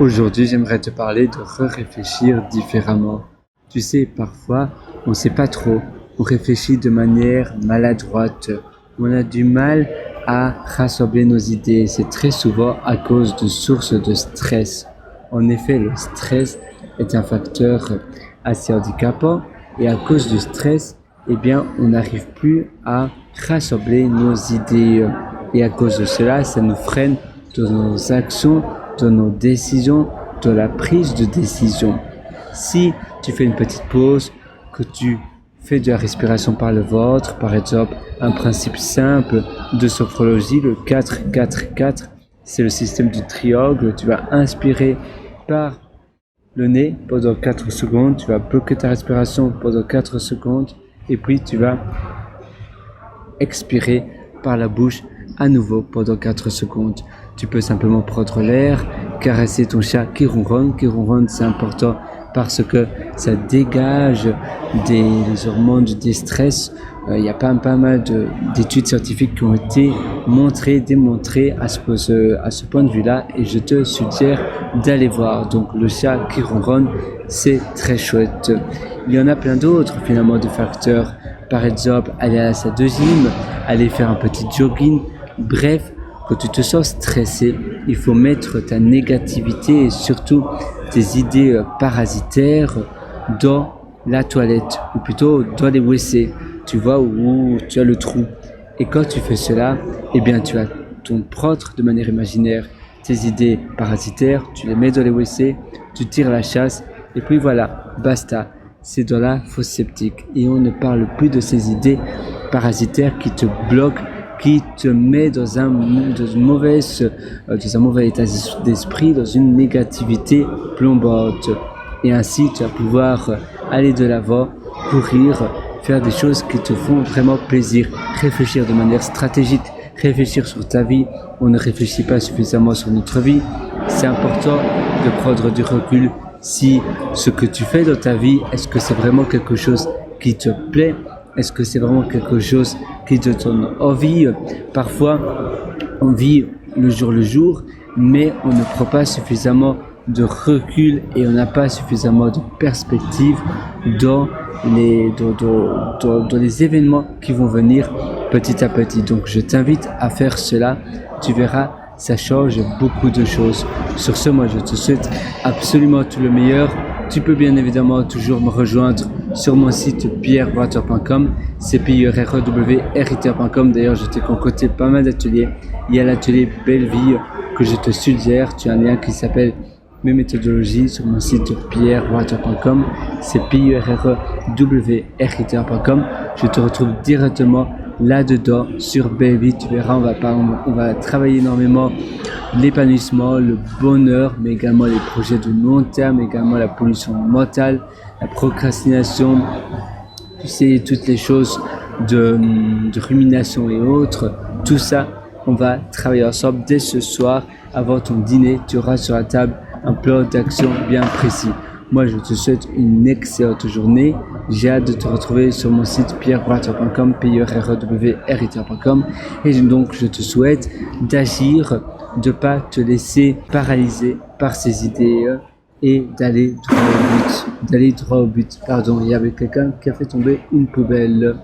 Aujourd'hui, j'aimerais te parler de réfléchir différemment. Tu sais, parfois, on ne sait pas trop. On réfléchit de manière maladroite. On a du mal à rassembler nos idées. C'est très souvent à cause de sources de stress. En effet, le stress est un facteur assez handicapant et à cause du stress, eh bien, on n'arrive plus à rassembler nos idées. Et à cause de cela, ça nous freine dans nos actions, dans nos décisions, dans la prise de décision. Si tu fais une petite pause, que tu fais de la respiration par le ventre, par exemple, un principe simple de sophrologie, le 4-4-4, c'est le système du triangle. Tu vas inspirer par le nez pendant 4 secondes, tu vas bloquer ta respiration pendant 4 secondes, et puis tu vas expirer par la bouche à nouveau pendant 4 secondes. Tu peux simplement prendre l'air, caresser ton chat qui ronronne. Qui ronronne, c'est important parce que ça dégage des hormones du stress. Il y a pas mal d'études scientifiques qui ont été démontrées à ce point de vue-là, et je te suggère d'aller voir. Donc le chat qui ronronne, c'est très chouette. Il y en a plein d'autres finalement de facteurs. Par exemple, aller à la salle de gym, aller faire un petit jogging. Bref, quand tu te sens stressé, il faut mettre ta négativité et surtout tes idées parasitaires dans la toilette, ou plutôt dans les WC. Tu vois où tu as le trou. Et quand tu fais cela, eh bien tu vas prendre de manière imaginaire tes idées parasitaires, tu les mets dans les WC, tu tires la chasse, et puis voilà, basta. C'est dans la fosse septique. Et on ne parle plus de ces idées parasitaires qui te bloquent, qui te met dans un mauvais état d'esprit, dans une négativité plombante. Et ainsi, tu vas pouvoir aller de l'avant, courir, faire des choses qui te font vraiment plaisir, réfléchir de manière stratégique, réfléchir sur ta vie. On ne réfléchit pas suffisamment sur notre vie. C'est important de prendre du recul. Si ce que tu fais dans ta vie, est-ce que c'est vraiment quelque chose qui te plaît? Est-ce que c'est vraiment quelque chose qui te donne envie? Parfois, on vit le jour, mais on ne prend pas suffisamment de recul et on n'a pas suffisamment de perspective dans les événements qui vont venir petit à petit. Donc, je t'invite à faire cela. Tu verras, ça change beaucoup de choses. Sur ce, moi, je te souhaite absolument tout le meilleur. Tu peux bien évidemment toujours me rejoindre sur mon site pierrewriter.com, pierrewriter.com. D'ailleurs, je t'ai concocté pas mal d'ateliers. Il y a l'atelier Belle Vie que je te suggère. Tu as un lien qui s'appelle Mes méthodologies sur mon site pierrewriter.com, pierrewriter.com. Je te retrouve directement là-dedans sur Belle Vie. Tu verras, on va travailler énormément l'épanouissement, le bonheur, mais également les projets de long terme, également la pollution mentale, la procrastination, tu sais, toutes les choses de rumination et autres. Tout ça, on va travailler ensemble dès ce soir. Avant ton dîner, tu auras sur la table un plan d'action bien précis. Moi, je te souhaite une excellente journée. J'ai hâte de te retrouver sur mon site pierrewriter.com, pierrewriter.com. Et donc, je te souhaite d'agir, de pas te laisser paralyser par ces idées et d'aller droit au but. Pardon, il y avait quelqu'un qui a fait tomber une poubelle.